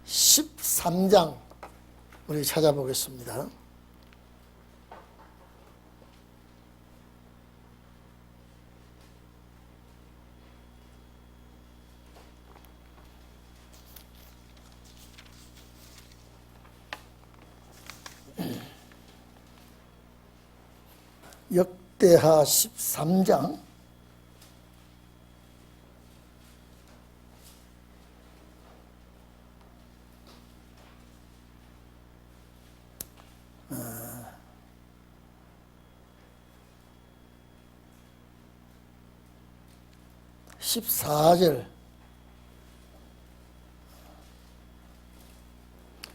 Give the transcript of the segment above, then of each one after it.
13장 우리 찾아보겠습니다. 역대하 13장 14절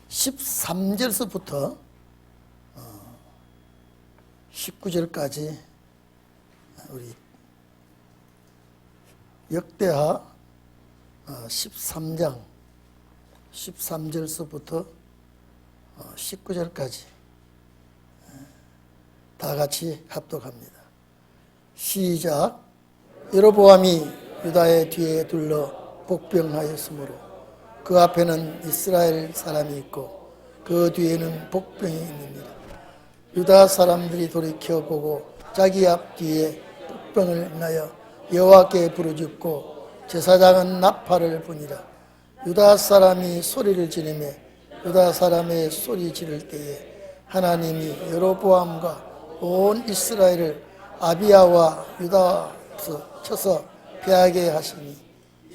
13절서부터 19절까지 우리 역대하 13장 13절서부터 19절까지 다 같이 합독합니다. 시작. 여로보암이 유다의 뒤에 둘러 복병하였으므로 그 앞에는 이스라엘 사람이 있고 그 뒤에는 복병이 있느니라. 유다 사람들이 돌이켜 보고 자기 앞뒤에 복병을 인하여 여호와께 부르짖고 제사장은 나팔을 부니라. 유다 사람이 소리를 지르며 유다 사람의 소리 지를 때에 하나님이 여로보암과 온 이스라엘을 아비야와 유다에서 쳐서 패하게 하시니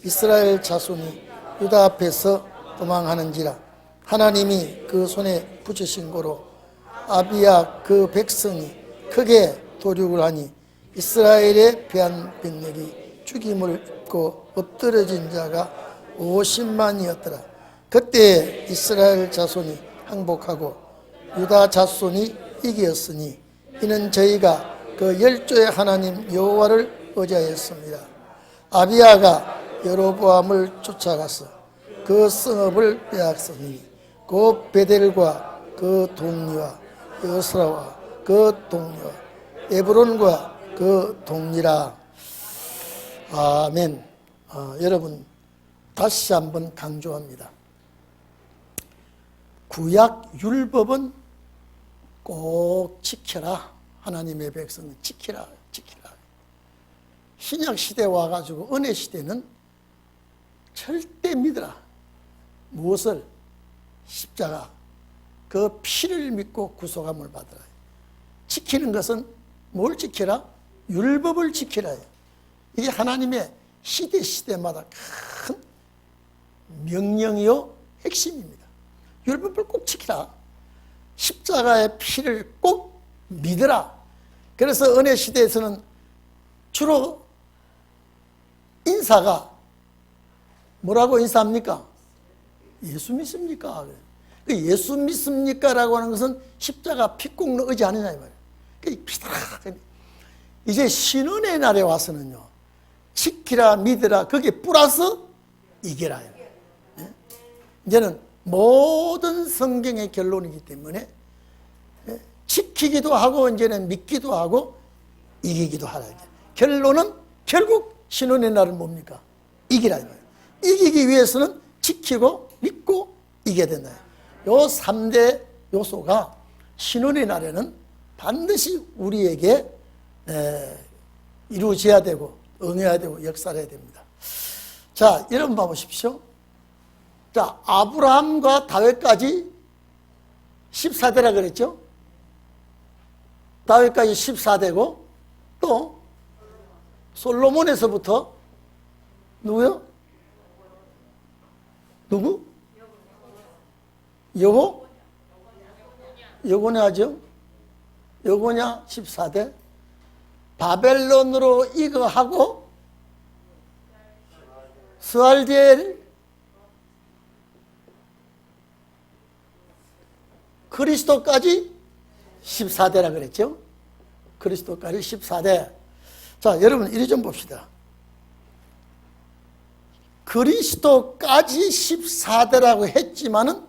이스라엘 자손이 유다 앞에서 도망하는지라. 하나님이 그 손에 붙이신 고로 아비야 그 백성이 크게 도륙을 하니 이스라엘의 패한 병력이 죽임을 입고 엎드러진 자가 50만이었더라. 그때 이스라엘 자손이 항복하고 유다 자손이 이겼으니 이는 저희가 그 열조의 하나님 여호와를 의지하였습니다. 아비야가 여로보암을 쫓아가서 그 성읍을 빼앗으니 그 베델과 그 동리와 여스라와 그 동리와 에브론과 그 동리라. 아멘. 여러분 다시 한번 강조합니다. 구약 율법은 꼭 지켜라. 하나님의 백성은 지키라. 신약 시대 와가지고 은혜 시대는 절대 믿어라. 무엇을? 십자가. 그 피를 믿고 구속함을 받으라. 지키는 것은 뭘 지켜라? 율법을 지키라. 이게 하나님의 시대마다 큰 명령이요 핵심입니다. 율법을 꼭 지키라. 십자가의 피를 꼭 믿으라. 그래서 은혜 시대에서는 주로 인사가 뭐라고 인사합니까? 예수 믿습니까? 예수 믿습니까? 라고 하는 것은 십자가 피 꼭 의지 아니냐 이 말이에요. 피다. 이제 신원의 날에 와서는요, 지키라, 믿으라, 거기에 플러스 이겨라. 이제는 모든 성경의 결론이기 때문에 지키기도 하고 이제는 믿기도 하고 이기기도 하라. 결론은 결국 신원의 날은 뭡니까? 이기라. 이기기 위해서는 지키고 믿고 이겨야 된다. 요 3대 요소가 신원의 날에는 반드시 우리에게 이루어져야 되고 응해야 되고 역사해야 됩니다. 자, 여러분 봐보십시오. 자, 아브라함과 다윗까지 14대라 그랬죠? 다윗까지 14대고 또 솔로몬에서부터 누구요? 누구? 여고냐죠? 여고냐 14대. 바벨론으로 이거하고 스알디엘 그리스도까지 14대라 그랬죠? 그리스도까지 14대. 자, 여러분 이리 좀 봅시다. 그리스도까지 14대라고 했지만은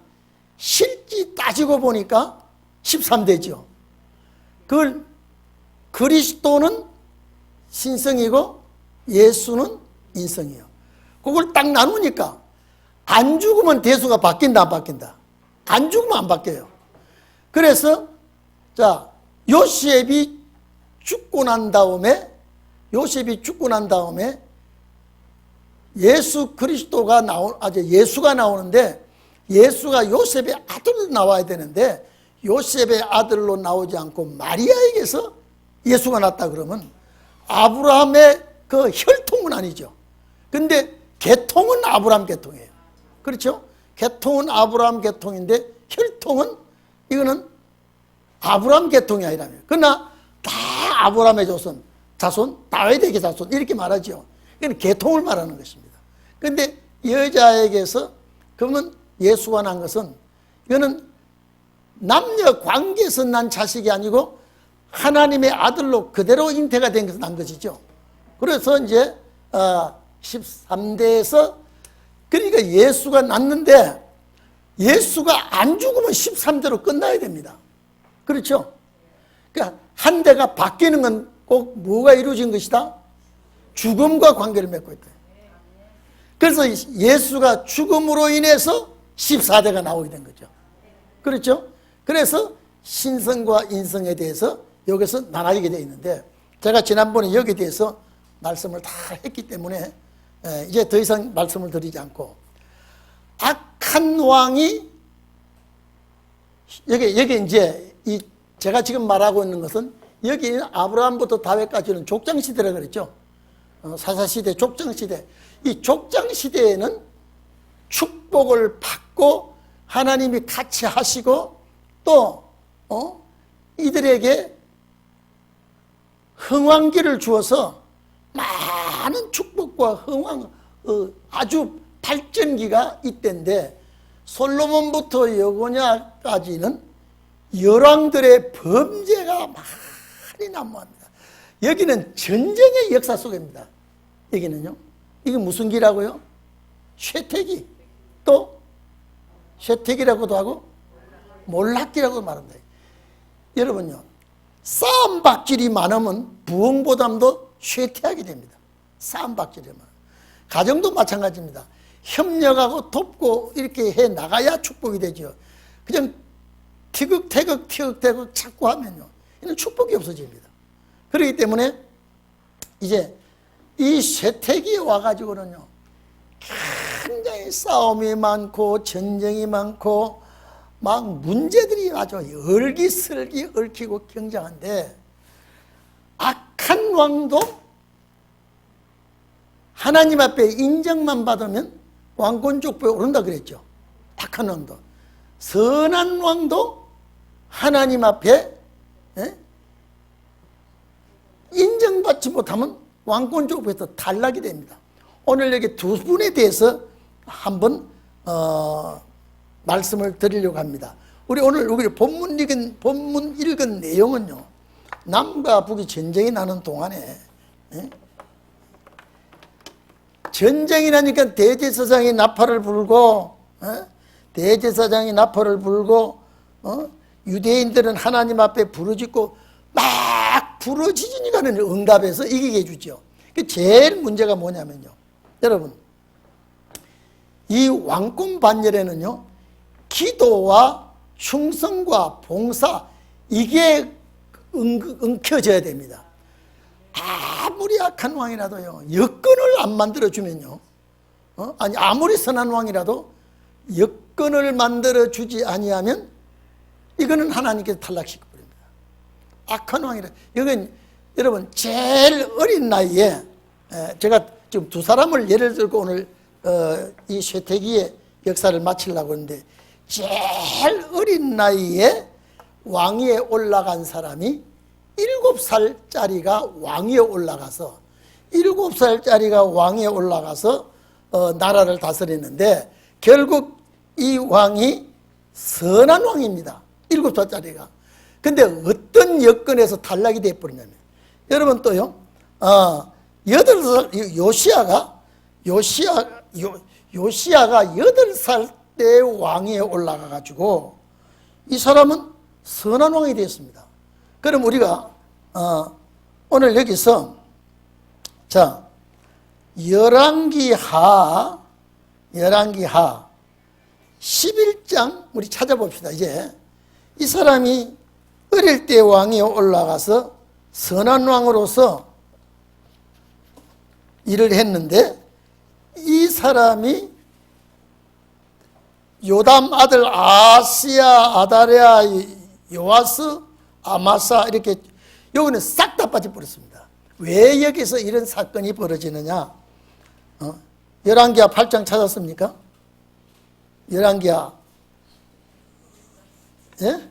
실제 따지고 보니까 13대죠. 그걸 그리스도는 신성이고 예수는 인성이에요. 그걸 딱 나누니까 안 죽으면 대수가 바뀐다, 안 바뀐다? 안 죽으면 안 바뀌어요. 그래서 자, 요셉이 죽고 난 다음에 예수 그리스도가 예수가 나오는데, 예수가 요셉의 아들로 나와야 되는데 요셉의 아들로 나오지 않고 마리아에게서 예수가 났다 그러면 아브라함의 그 혈통은 아니죠. 근데 계통은 아브라함 계통이에요. 그렇죠? 계통은 아브라함 계통인데 혈통은 이거는 아브라함 계통이 아니라며. 그러나 다 아브라함의 자손, 다윗에게 자손 이렇게 말하죠. 이건 계통을 말하는 것입니다. 그런데 여자에게서 그러면 예수가 난 것은 이거는 남녀 관계에서 난 자식이 아니고 하나님의 아들로 그대로 잉태가 된 것은 난 것이죠. 그래서 이제 13대에서 그러니까 예수가 났는데 예수가 안 죽으면 13대로 끝나야 됩니다. 그렇죠? 그러니까 한 대가 바뀌는 건 꼭 뭐가 이루어진 것이다? 죽음과 관계를 맺고 있다. 그래서 예수가 죽음으로 인해서 14대가 나오게 된 거죠. 그렇죠? 그래서 신성과 인성에 대해서 여기서 나눠지게 되어 있는데, 제가 지난번에 여기에 대해서 말씀을 다 했기 때문에 이제 더 이상 말씀을 드리지 않고, 악한 왕이 여기 이제 제가 지금 말하고 있는 것은 여기 아브라함부터 다윗까지는 족장시대라고 그랬죠. 사사시대, 족장시대. 이 족장시대에는 축복을 받고 하나님이 같이 하시고 또 이들에게 흥왕기를 주어서 많은 축복과 흥왕, 아주 발전기가 있던데, 솔로몬부터 여고냐까지는 열왕들의 범죄가 많이 난무합니다. 여기는 전쟁의 역사 속입니다. 여기는요. 이게 무슨 기라고요? 쇠퇴기. 또 쇠퇴기라고도 하고 몰락기라고 말합니다. 여러분요, 싸움박질이 많으면 부흥보담도 쇠퇴하게 됩니다. 싸움박질이 많으면. 가정도 마찬가지입니다. 협력하고 돕고 이렇게 해 나가야 축복이 되죠. 그냥 티격태격 자꾸 하면요, 이는 축복이 없어집니다. 그렇기 때문에 이제 이 쇠퇴기에 와가지고는요, 굉장히 싸움이 많고 전쟁이 많고 막 문제들이 아주 얼기설기 얽히고 경장한데, 악한 왕도 하나님 앞에 인정만 받으면 왕권 족보에 오른다 그랬죠. 악한 왕도. 선한 왕도 하나님 앞에 인정받지 못하면 왕권 족보에서 탈락이 됩니다. 오늘 여기 두 분에 대해서 한번 말씀을 드리려고 합니다. 우리 오늘 본문 읽은 내용은요, 남과 북이 전쟁이 나는 동안에 전쟁이 나니까 대제사장이 나팔을 불고 유대인들은 하나님 앞에 부르짖고 막 부르짖으니까는 응답해서 이기게 해주죠. 제일 문제가 뭐냐면요, 여러분, 이 왕권 반열에는요, 기도와 충성과 봉사, 이게 엉켜져야 됩니다. 아무리 악한 왕이라도요, 여건을 안 만들어주면요, 아무리 선한 왕이라도 여건을 만들어주지 아니하면 이거는 하나님께서 탈락시켜버립니다. 악한 왕이라. 이건 여러분 제일 어린 나이에, 제가 지금 두 사람을 예를 들고 오늘 이 쇠퇴기의 역사를 마치려고 하는데, 제일 어린 나이에 왕위에 올라간 사람이 7살짜리가 왕위에 올라가서 7살짜리가 왕위에 올라가서 나라를 다스리는데, 결국 이 왕이 선한 왕입니다. 7살짜리가. 근데 어떤 여건에서 탈락이 되어버리냐면, 여러분 또요, 8살, 요시야가 8살 때 왕위에 올라가가지고 이 사람은 선한 왕이 되었습니다. 그럼 우리가 오늘 여기서 자, 열왕기하 열왕기하 11장 우리 찾아봅시다. 이제 이 사람이 어릴 때 왕위에 올라가서 선한 왕으로서 일을 했는데, 이 사람이 요담 아들 아시야, 아다랴, 요아스, 아마사 이렇게 여기는 싹 다 빠져버렸습니다. 왜 여기서 이런 사건이 벌어지느냐? 열왕기하 8장 찾았습니까? 열왕기하, 예?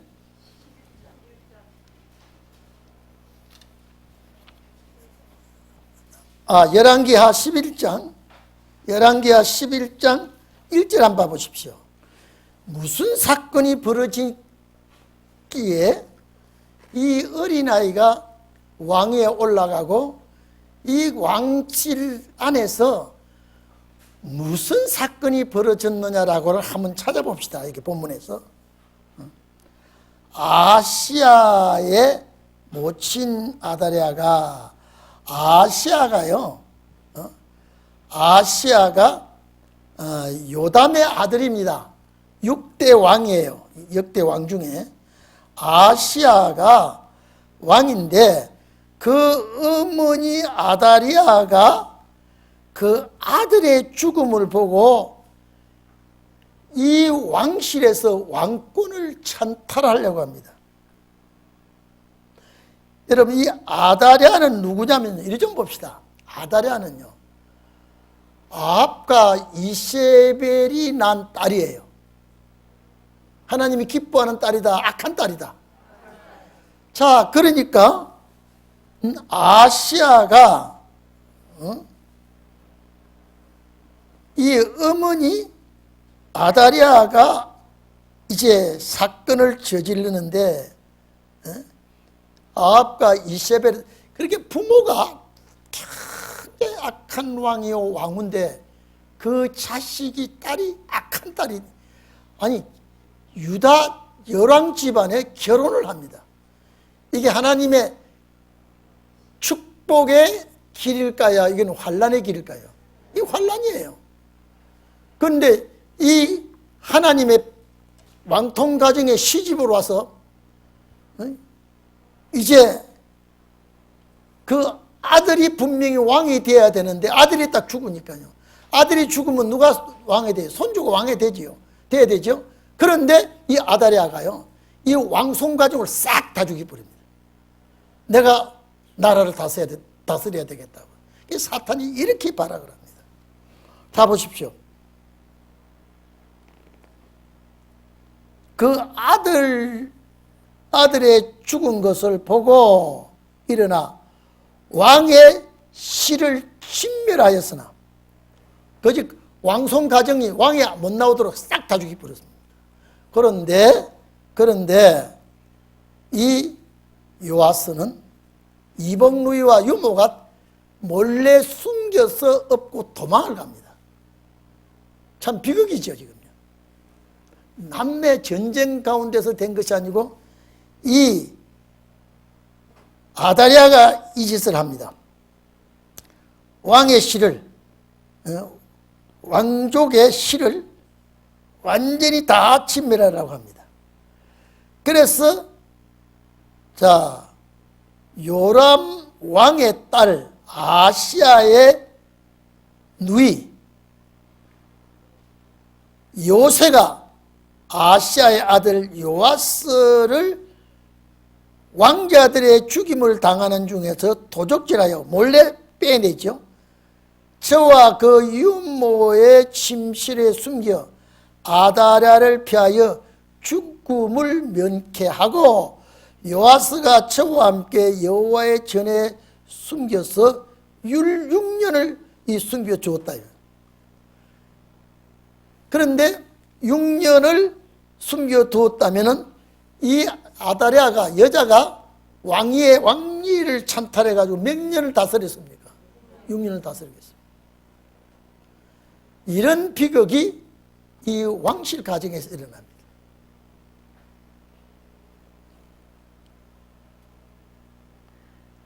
열왕기하 11장, 열왕기하 11장 1절 한번 봐보십시오. 무슨 사건이 벌어지기에 이 어린아이가 왕위에 올라가고 이 왕실 안에서 무슨 사건이 벌어졌느냐라고 한번 찾아봅시다. 이렇게 본문에서. 아시아의 모친 아다랴가, 아시아가요, 아시아가 요담의 아들입니다. 6대 왕이에요. 역대 왕 중에. 아시아가 왕인데, 그 어머니 아다리아가 그 아들의 죽음을 보고 이 왕실에서 왕권을 찬탈하려고 합니다. 여러분, 이 아다랴는 누구냐면, 이리 좀 봅시다. 아다랴는요, 아합과 이세벨이 난 딸이에요. 하나님이 기뻐하는 딸이다, 악한 딸이다. 자, 그러니까 아시아가 이 어머니 아다리아가 이제 사건을 저지르는데, 아합과 이세벨, 그렇게 부모가 되게 악한 왕이요 왕인데 그 자식이 딸이 악한 딸이, 아니 유다 열왕 집안에 결혼을 합니다. 이게 하나님의 축복의 길일까요? 이건 환란의 길일까요? 이 환란이에요. 그런데 이 하나님의 왕통 가정에 시집으로 와서 이제 그 아들이 분명히 왕이 되어야 되는데 아들이 딱 죽으니까요. 아들이 죽으면 누가 왕이 돼요? 손주가 왕이 되지요. 돼야 되죠. 그런데 이 아다랴가요, 이 왕손 가정을 싹 다 죽여버립니다. 내가 나라를 다스려야 되겠다고. 사탄이 이렇게 발악을 합니다. 자, 보십시오. 그 아들의 죽은 것을 보고 일어나 왕의 씨를 진멸하였으나, 거짓 왕손 가정이 왕이 못 나오도록 싹 다 죽여버렸습니다. 그런데 이 요아스는 이복 누이와 유모가 몰래 숨겨서 업고 도망을 갑니다. 참 비극이죠, 지금요. 남매 전쟁 가운데서 된 것이 아니고 이 아다랴가 이 짓을 합니다. 왕의 씨를, 왕족의 씨를 완전히 다 침멸하라고 합니다. 그래서 자, 요람 왕의 딸 아시아의 누이 요새가 아시아의 아들 요아스를 왕자들의 죽임을 당하는 중에서 도적질하여 몰래 빼내죠. 저와 그 유모의 침실에 숨겨 아다랴를 피하여 죽음을 면케하고, 요아스가 저와 함께 여호와의 전에 숨겨서 6년을 숨겨 주었다. 그런데 6년을 숨겨 두었다면은 이 아다랴가, 여자가 왕위를 찬탈해 가지고 몇 년을 다스렸습니까? 6년을 다스리겠습니다. 이런 비극이 이 왕실 가정에서 일어납니다.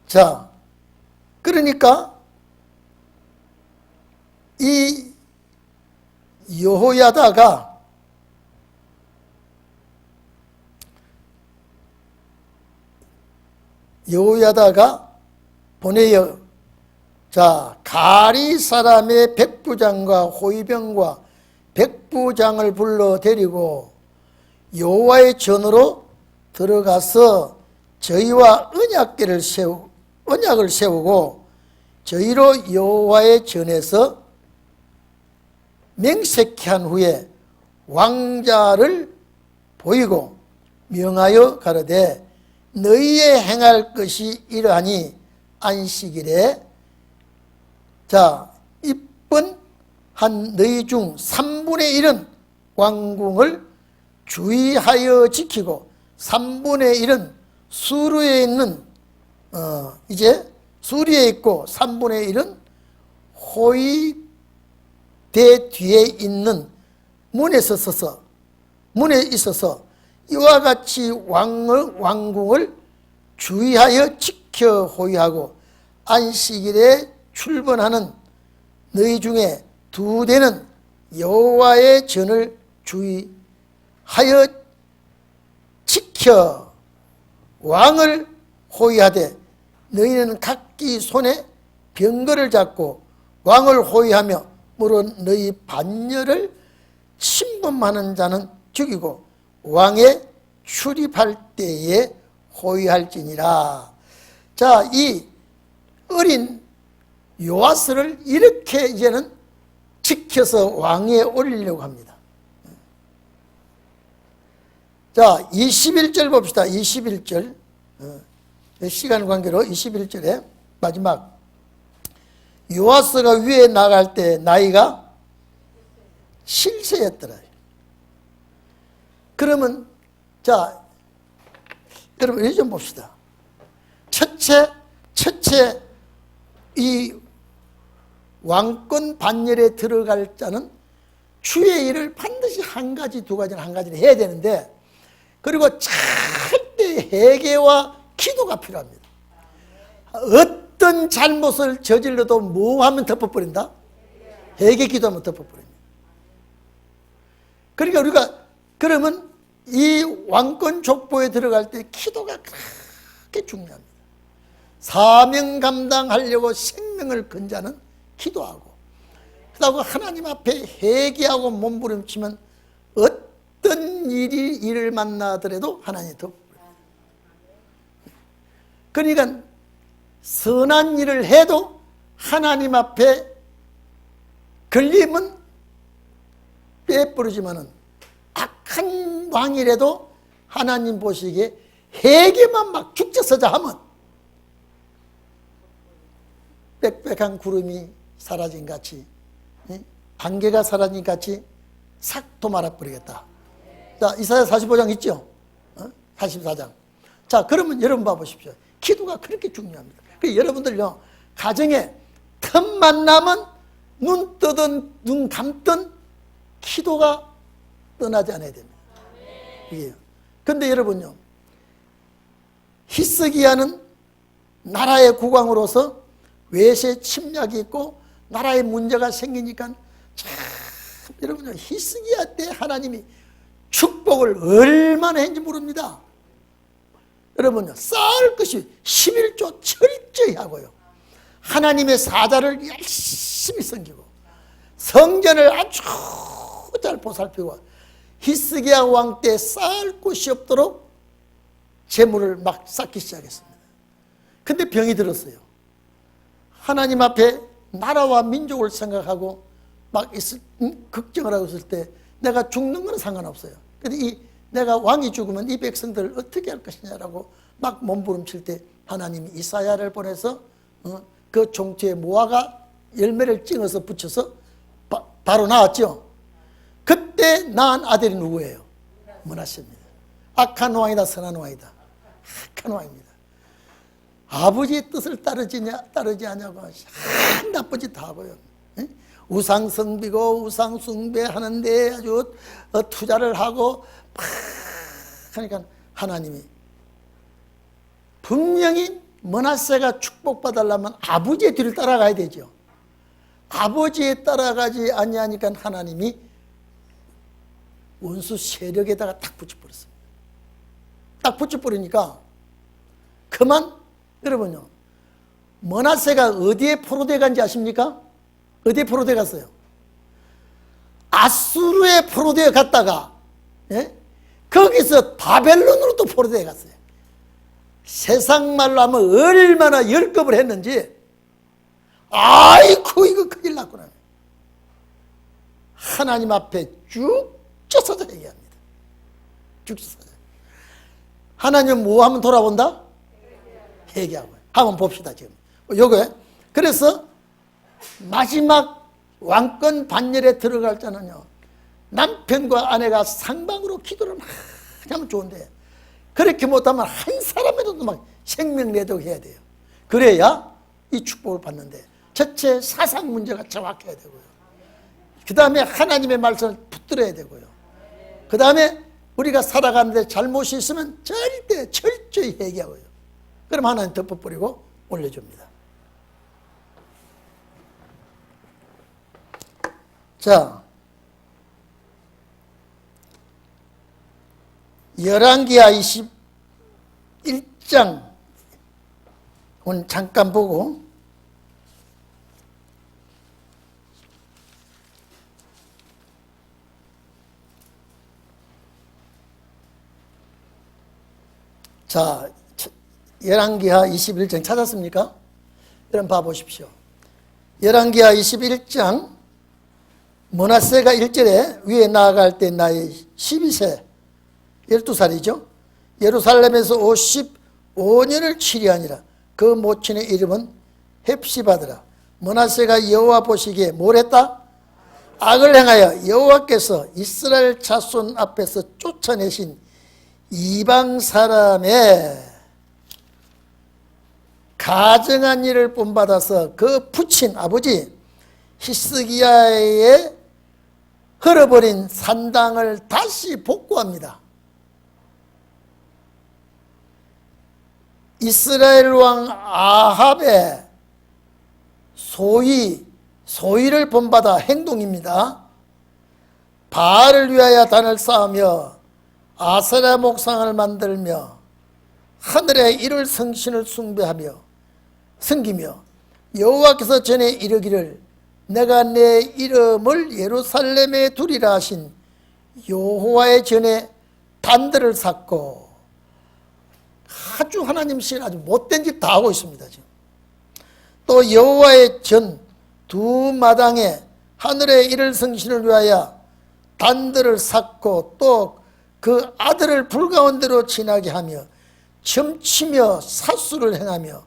자, 그러니까 이 여호야다가 보내어 가리 사람의 백부장과 호위병과 백부장을 불러 데리고 여호와의 전으로 들어가서 저희와 언약을 세우고 저희로 여호와의 전에서 맹세케 한 후에 왕자를 보이고 명하여 가로되 너희의 행할 것이 이러하니 안식일에 이쁜 한 너희 중 3분의 1은 왕궁을 주의하여 지키고 3분의 1은 수르에 있는 수리에 있고 3분의 1은 호위대 뒤에 있는 문에 있어서 이와 같이 왕궁을 주의하여 지켜 호위하고 안식일에 출근하는 너희 중에 2대는 여호와의 전을 주의하여 지켜 왕을 호위하되 너희는 각기 손에 병거를 잡고 왕을 호위하며 물론 너희 반열을 침범하는 자는 죽이고 왕에 출입할 때에 호위할지니라. 이 어린 요아스를 이렇게 이제는 지켜서 왕위에 올리려고 합니다. 21절 봅시다. 21절. 시간 관계로 21절에 마지막 요아스가 위에 나갈 때 나이가 7세였더라. 그러면 여러분 이거 좀 봅시다. 첫째 이 왕권 반열에 들어갈 자는 주의 일을 반드시 한 가지 두 가지는 한 가지를 해야 되는데, 그리고 절대 회개와 기도가 필요합니다. 어떤 잘못을 저질러도 뭐 하면 덮어버린다? 회개 기도하면 덮어버립니다. 그러니까 우리가 그러면 이 왕권 족보에 들어갈 때 기도가 그렇게 중요합니다. 사명 감당하려고 생명을 건 자는 기도하고, 그렇다고 하나님 앞에 회개하고 몸부림치면 어떤 일을 만나더라도 하나님이 덮어버려요. 그러니까 선한 일을 해도 하나님 앞에 걸리면 빼버리지만은 악한 왕이라도 하나님 보시기에 회개만 막 죽져서자 하면 빽빽한 구름이 사라진 같이, 안개가 사라진 같이 싹 도말아버리겠다. 이사야 45장 있죠? 44장. 그러면 여러분 봐보십시오. 기도가 그렇게 중요합니다. 여러분들요, 가정에 틈만 나면 눈 뜨든 눈 감든 기도가 떠나지 않아야 됩니다. 이게요. 근데 여러분요, 히스기야는 나라의 국왕으로서 외세 침략이 있고 나라에 문제가 생기니까 여러분요, 히스기야 때 하나님이 축복을 얼마나 했는지 모릅니다. 여러분요, 쌓을 것이 11조 철저히 하고요, 하나님의 사자를 열심히 섬기고 성전을 아주 잘 보살피고 히스기야 왕 때 쌓을 곳이 없도록 재물을 막 쌓기 시작했습니다. 근데 병이 들었어요. 하나님 앞에 나라와 민족을 생각하고 막 걱정을 하고 있을 때 내가 죽는 건 상관없어요. 근데 내가 왕이 죽으면 이 백성들을 어떻게 할 것이냐라고 막 몸부림칠 때 하나님이 이사야를 보내서 그 종투에 무화과 열매를 찍어서 붙여서 바로 나왔죠. 그때 낳은 아들이 누구예요? 므낫세입니다. 악한 왕이다 선한 왕이다? 악한 왕입니다. 아버지의 뜻을 따르지 않냐고 나쁜 짓 다 하고요. 우상 성비고 우상 숭배하는데 아주 투자를 하고 그러니까 하나님이 분명히 므낫세가 축복받으려면 아버지의 뒤를 따라가야 되죠. 아버지에 따라가지 아니하니까 하나님이 원수 세력에다가 딱 붙여버렸습니다. 딱 붙여버리니까 그만. 여러분요, 므낫세가 어디에 포로돼 간지 아십니까? 어디에 포로돼 갔어요? 아수르에 포로되어 갔다가, 예? 거기서 바벨론으로 또 포로되어 갔어요. 세상 말로 하면 얼마나 열겁을 했는지, 아이고 이거 큰일 났구나. 하나님 앞에 쭉 쪄서도 얘기합니다. 쭉 쪄서. 하나님 뭐 하면 돌아본다? 회개하고. 한번 봅시다 지금. 요거에. 그래서 마지막 왕권 반열에 들어갈 때는요, 남편과 아내가 상방으로 기도를 막 하면 좋은데, 그렇게 못하면 한 사람이라도 막 생명 내도해야 돼요. 그래야 이 축복을 받는데, 첫째 사상 문제가 정확해야 되고요. 그 다음에 하나님의 말씀을 붙들어야 되고요. 그 다음에 우리가 살아가는데 잘못이 있으면 절대 철저히 회개하고요. 그럼 하나님 덮어버리고 올려줍니다. 자, 열왕기하 21장 오늘 잠깐 보고, 자, 열왕기하 21장 찾았습니까? 여러분 봐보십시오. 열왕기하 21장 므낫세가 1절에 위에 나아갈 때 나이 12세 12살이죠. 예루살렘에서 55년을 치리하니라. 그 모친의 이름은 헵시바더라. 므낫세가 여호와 보시기에 뭘 했다? 악을 행하여 여호와께서 이스라엘 자손 앞에서 쫓아내신 이방 사람의 가증한 일을 본받아서 그 부친 아버지 히스기야의 흘러버린 산당을 다시 복구합니다. 이스라엘 왕 아합의 소위를 본받아 행동입니다. 바알을 위하여 단을 쌓으며 아세라 목상을 만들며 하늘의 이를 성신을 숭배하며 섬기며 여호와께서 전에 이르기를 내가 내 이름을 예루살렘에 두리라 하신 여호와의 전에 단들을 쌓고, 아주 하나님씩 아주 못된 짓 다 하고 있습니다. 지금. 또 여호와의 전 두 마당에 하늘의 이를 성신을 위하여 단들을 쌓고, 또 그 아들을 불가운데로 지나게 하며 점치며 사수를 행하며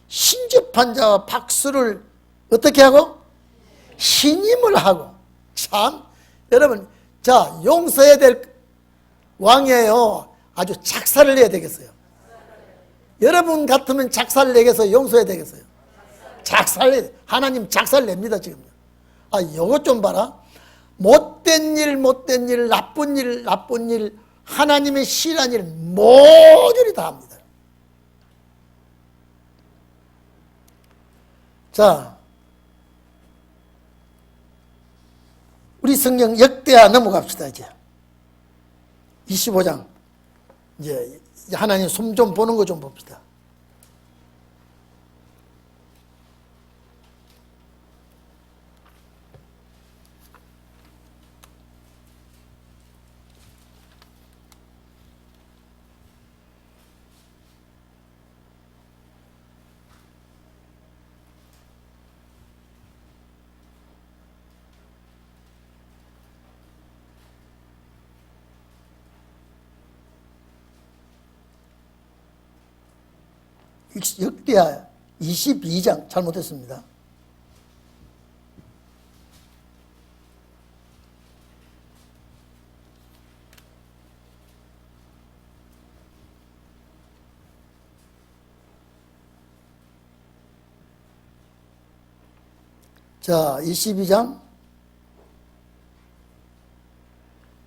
신접한 자와 박수를 어떻게 하고? 신임을 하고. 참 여러분, 자, 용서해야 될 왕이에요. 아주 작사를 내야 되겠어요. 여러분 같으면 작사를 내겠어요? 용서해야 되겠어요? 작사를 내야 돼. 하나님 작사를 냅니다 지금. 아, 요것 좀 봐라. 못된 일, 나쁜 일, 하나님의 싫어한 일 모조리 다 합니다. 자, 우리 성경 역대하 넘어갑시다. 이제 25장 이제 하나님 손 좀 보는 거 좀 봅시다. 역대하 22장 잘못했습니다. 자, 22장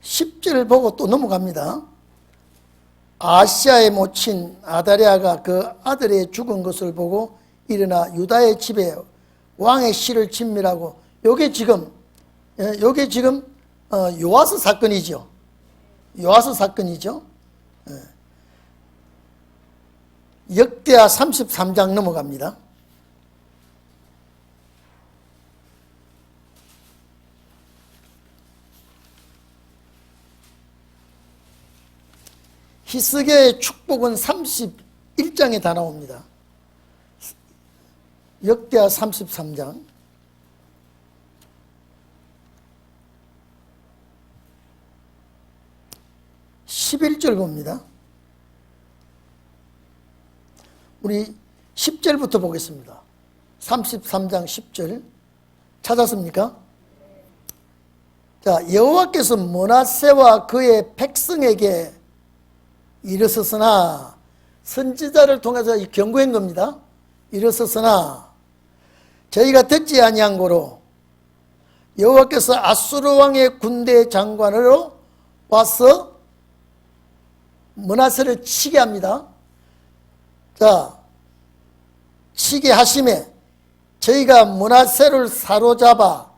10절을 보고 또 넘어갑니다. 아시아의 모친 아다랴가 그 아들의 죽은 것을 보고 일어나 유다의 집에 왕의 시를 진밀하고, 요게 지금 요아스 사건이죠. 요아스 사건이죠. 역대하 33장 넘어갑니다. 히스기야의 축복은 31장에 다 나옵니다. 역대하 33장 11절 봅니다. 우리 10절부터 보겠습니다. 33장 10절 찾았습니까? 자, 여호와께서 므낫세와 그의 백성에게 일어섰으나, 선지자를 통해서 경고한 겁니다. 일어섰으나 저희가 듣지 아니한 고로 여호와께서 아수르 왕의 군대 장관으로 와서 므낫세를 치게 합니다. 자, 치게 하심에 저희가 므낫세를 사로잡아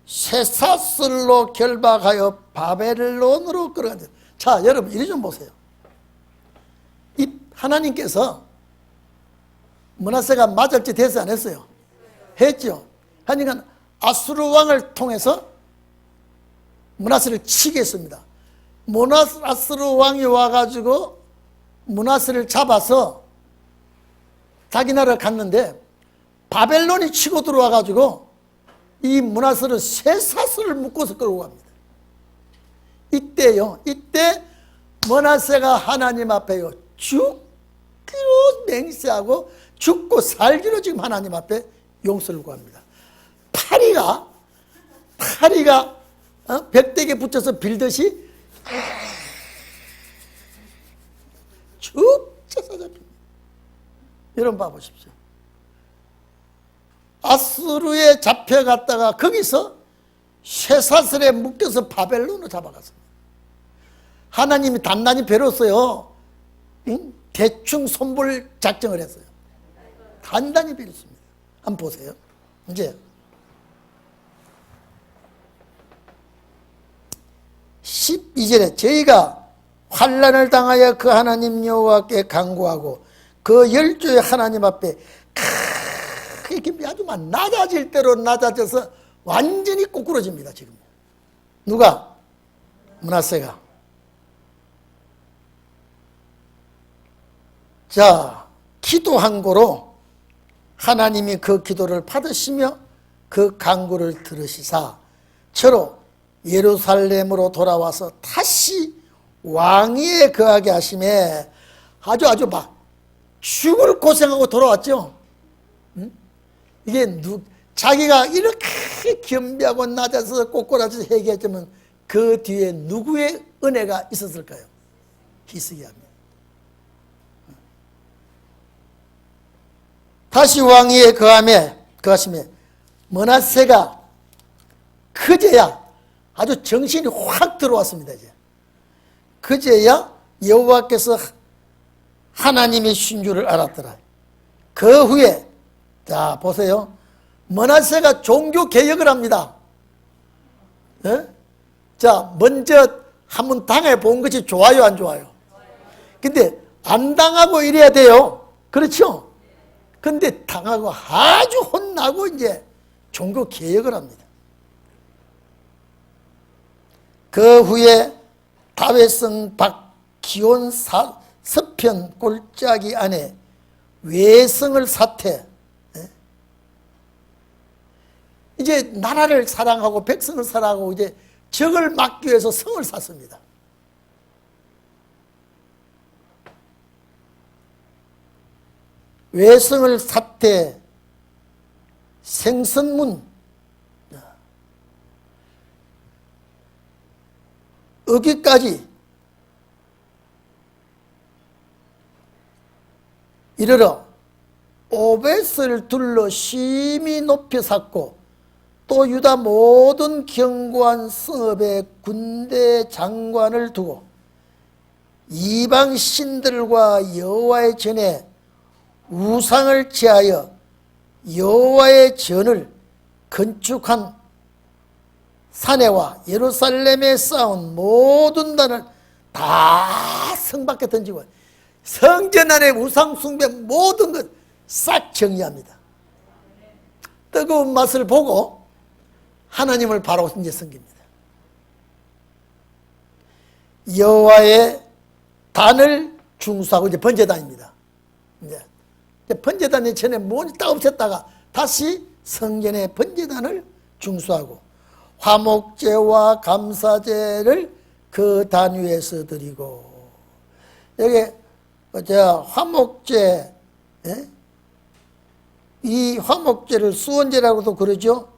쇠사슬로 결박하여 바벨론으로 끌어간다. 자, 여러분 이리 좀 보세요. 이 하나님께서 므낫세가 맞을 짓 했어요, 안 했어요? 했죠. 하니까 아수르 왕을 통해서 므낫세를 치게 했습니다. 아수르 왕이 와가지고 므낫세를 잡아서 자기 나라를 갔는데 바벨론이 치고 들어와가지고 이 므낫세를 쇠사슬을 묶어서 끌고 갑니다. 이때 므낫세가 하나님 앞에요, 죽기로 맹세하고 죽고 살기로 지금 하나님 앞에 용서를 구합니다. 파리가 벽대기에 붙여서 빌듯이 쭉 쪄서 잡힙니다. 여러분 봐보십시오. 아수르에 잡혀갔다가 거기서 쇠사슬에 묶여서 바벨론으로 잡아갔습니다. 하나님이 단단히 베렸어요. 대충 손볼 작정을 했어요. 단단히 베렸습니다. 한번 보세요. 이제 12절에 저희가 환난을 당하여 그 하나님 여호와께 간구하고 그 열조의 하나님 앞에 이렇게 아주 낮아질 대로 낮아져서 완전히 꼬꾸러집니다. 지금 누가? 므낫세가. 자, 기도한 고로 하나님이 그 기도를 받으시며 그 간구를 들으시사 저로 예루살렘으로 돌아와서 다시 왕위에 거하게 하심에 아주 막 죽을 고생하고 돌아왔죠. 이게 자기가 이렇게 겸비하고 낮아서 꼬꾸라져서 얘기했지만 그 뒤에 누구의 은혜가 있었을까요? 히스기야입니다. 다시 왕위에 거하심에 므낫세가 그제야 아주 정신이 확 들어왔습니다. 이제 그제야 여호와께서 하나님의 신 줄을 알았더라. 그 후에 자 보세요. 므낫세가 종교 개혁을 합니다. 자, 먼저 한번 당해본 것이 좋아요, 안 좋아요? 근데 안 당하고 이래야 돼요. 그렇죠? 근데 당하고 아주 혼나고 이제 종교 개혁을 합니다. 그 후에 다윗성 박기온 서편 골짜기 안에 외성을 사퇴. 이제 나라를 사랑하고 백성을 사랑하고 이제 적을 막기 위해서 성을 샀습니다. 외성을 사퇴, 생선문, 여기까지 이르러 오벳을 둘러 심히 높여 샀고 또 유다 모든 견고한 성읍에 군대 장관을 두고 이방 신들과 여호와의 전에 우상을 취하여 여호와의 전을 건축한 사내와 예루살렘에 쌓은 모든 단을 다 성 밖에 던지고 성전 안에 우상 숭배 모든 것 싹 정리합니다. 뜨거운 맛을 보고 하나님을 바로 이제 섬깁니다. 여호와의 단을 중수하고 이제 번제단입니다. 이제 번제단이 전에 뭔지 딱 없앴다가 다시 성전의 번제단을 중수하고 화목제와 감사제를 그 단 위에서 드리고 여기 화목제 이 화목제를 수원제라고도 그러죠.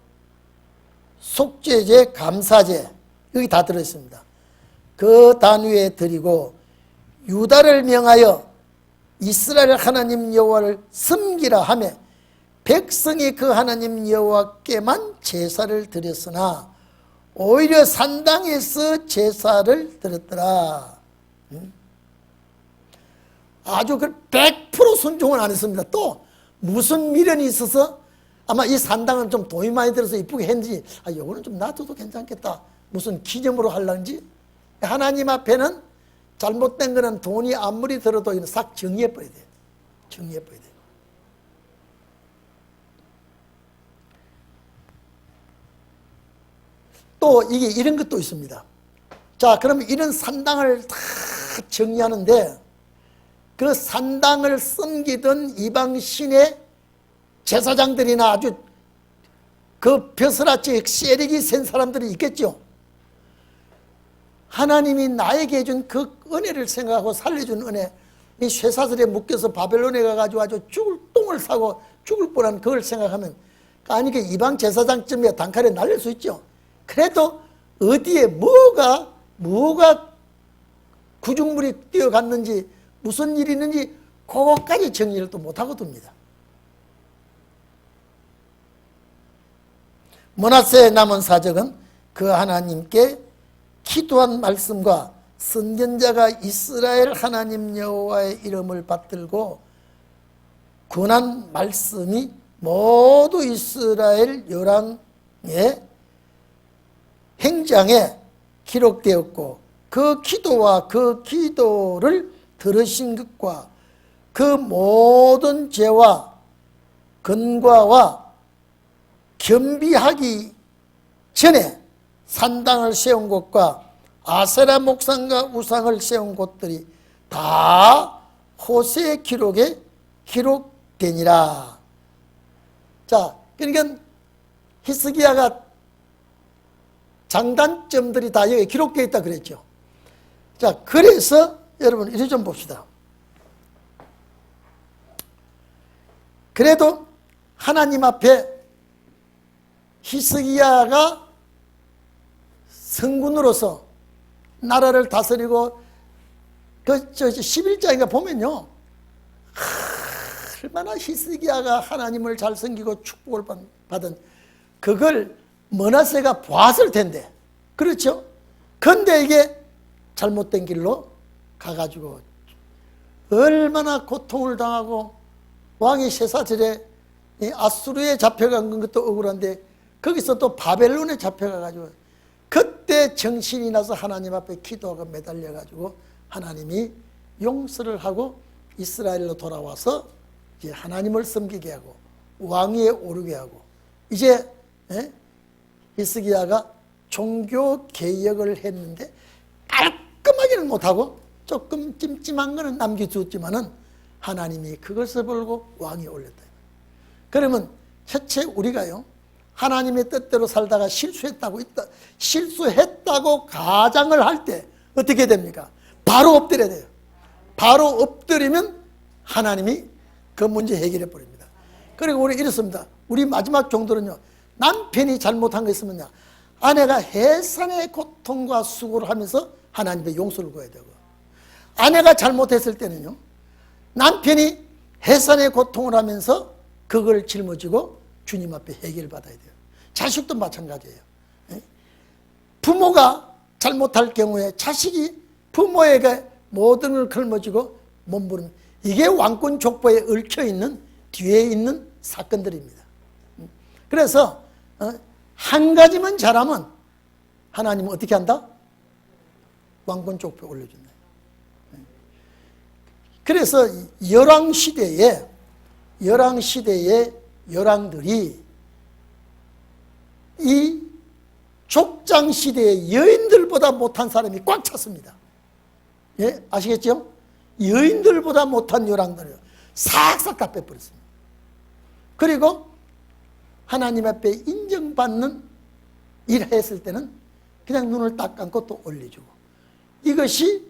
속죄제, 감사제 여기 다 들어있습니다. 그 단 위에 드리고 유다를 명하여 이스라엘 하나님 여호와를 섬기라 하며 백성이 그 하나님 여호와께만 제사를 드렸으나 오히려 산당에서 제사를 드렸더라. 아주 100% 순종을 안 했습니다. 또 무슨 미련이 있어서 아마 이 산당은 좀 돈이 많이 들어서 이쁘게 했는지 요거는 좀 놔둬도 괜찮겠다. 무슨 기념으로 하려는지 하나님 앞에는 잘못된 거는 돈이 아무리 들어도 싹 정리해버려야 돼요. 정리해버려야 돼요. 또 이게 이런 것도 있습니다. 자, 그러면 이런 산당을 다 정리하는데 그 산당을 섬기던 이방 신의 제사장들이나 아주 그 벼슬아치 세력이 센 사람들이 있겠죠. 하나님이 나에게 준 그 은혜를 생각하고 살려준 은혜, 이 쇠사슬에 묶여서 바벨론에 가가지고 아주 죽을 똥을 사고 죽을 뻔한 그걸 생각하면 아니 그 이방 제사장쯤에 단칼에 날릴 수 있죠. 그래도 어디에 뭐가 구중물이 뛰어갔는지 무슨 일이 있는지 그것까지 정리를 또 못하고 둡니다. 므낫세의 남은 사적은 그 하나님께 기도한 말씀과 선견자가 이스라엘 하나님 여호와의 이름을 받들고 권한 말씀이 모두 이스라엘 열왕의 행장에 기록되었고 그 기도와 그 기도를 들으신 것과 그 모든 죄와 근과와 겸비하기 전에 산당을 세운 곳과 아세라 목상과 우상을 세운 곳들이 다 호세의 기록에 기록되니라. 자, 그러니까 히스기야가 장단점들이 다 여기 기록되어 있다 그랬죠. 자, 그래서 여러분 이리 좀 봅시다. 그래도 하나님 앞에 히스기야가 성군으로서 나라를 다스리고 그 11장인가 보면요, 얼마나 히스기야가 하나님을 잘 섬기고 축복을 받은 그걸 므낫세가 봤을 텐데, 그렇죠? 근데 이게 잘못된 길로 가가지고 얼마나 고통을 당하고 왕이 쇠사슬에 아수르에 잡혀간 것도 억울한데 거기서 또 바벨론에 잡혀가가지고 그때 정신이 나서 하나님 앞에 기도하고 매달려가지고 하나님이 용서를 하고 이스라엘로 돌아와서 이제 하나님을 섬기게 하고 왕위에 오르게 하고 이제 히스기야가 종교 개혁을 했는데 깔끔하게는 못하고 조금 찜찜한 거는 남겨두었지만은 하나님이 그것을 보고 왕이 올렸다. 그러면 첫째 우리가요 하나님의 뜻대로 살다가 실수했다고 가장을 할 때 어떻게 됩니까? 바로 엎드려야 돼요. 바로 엎드리면 하나님이 그 문제 해결해 버립니다. 그리고 우리 이렇습니다. 우리 마지막 정도는요, 남편이 잘못한 거 있으면요, 아내가 해산의 고통과 수고를 하면서 하나님의 용서를 구해야 되고, 아내가 잘못했을 때는요, 남편이 해산의 고통을 하면서 그걸 짊어지고 주님 앞에 해결받아야 돼요. 자식도 마찬가지예요. 부모가 잘못할 경우에 자식이 부모에게 모든 걸 걸머지고 몸부림, 이게 왕권 족보에 얽혀있는 뒤에 있는 사건들입니다. 그래서 한 가지만 잘하면 하나님은 어떻게 한다? 왕권 족보 올려준다. 그래서 열왕시대에 열왕들이 이 족장시대의 여인들보다 못한 사람이 꽉 찼습니다. 예? 아시겠죠? 여인들보다 못한 열왕들을 싹싹 다 빼버렸습니다. 그리고 하나님 앞에 인정받는 일을 했을 때는 그냥 눈을 딱 감고 또 올려주고, 이것이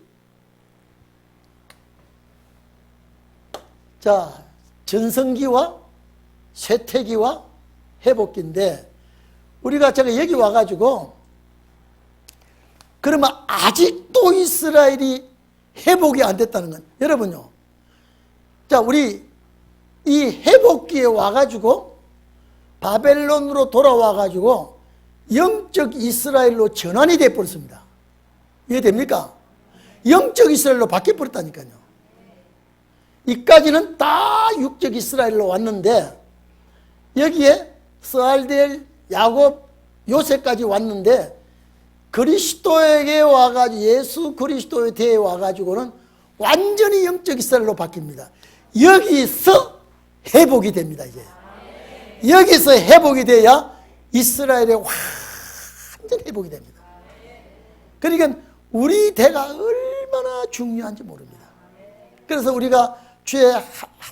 자 전성기와 쇠퇴기와 회복기인데, 우리가 제가 여기 와가지고 그러면 아직도 이스라엘이 회복이 안 됐다는 건, 여러분요, 자 우리 이 회복기에 와가지고 바벨론으로 돌아와가지고 영적 이스라엘로 전환이 되어버렸습니다. 이해됩니까? 영적 이스라엘로 바뀌어버렸다니까요. 이까지는 다 육적 이스라엘로 왔는데, 여기에 스알델, 야곱, 요셉까지 왔는데, 그리스도에게 와가지고, 예수 그리스도에 대해 와가지고는 완전히 영적 이스라엘로 바뀝니다. 여기서 회복이 됩니다. 이제 여기서 회복이 돼야 이스라엘의 완전 회복이 됩니다. 그러니까 우리 대가 얼마나 중요한지 모릅니다. 그래서 우리가 주에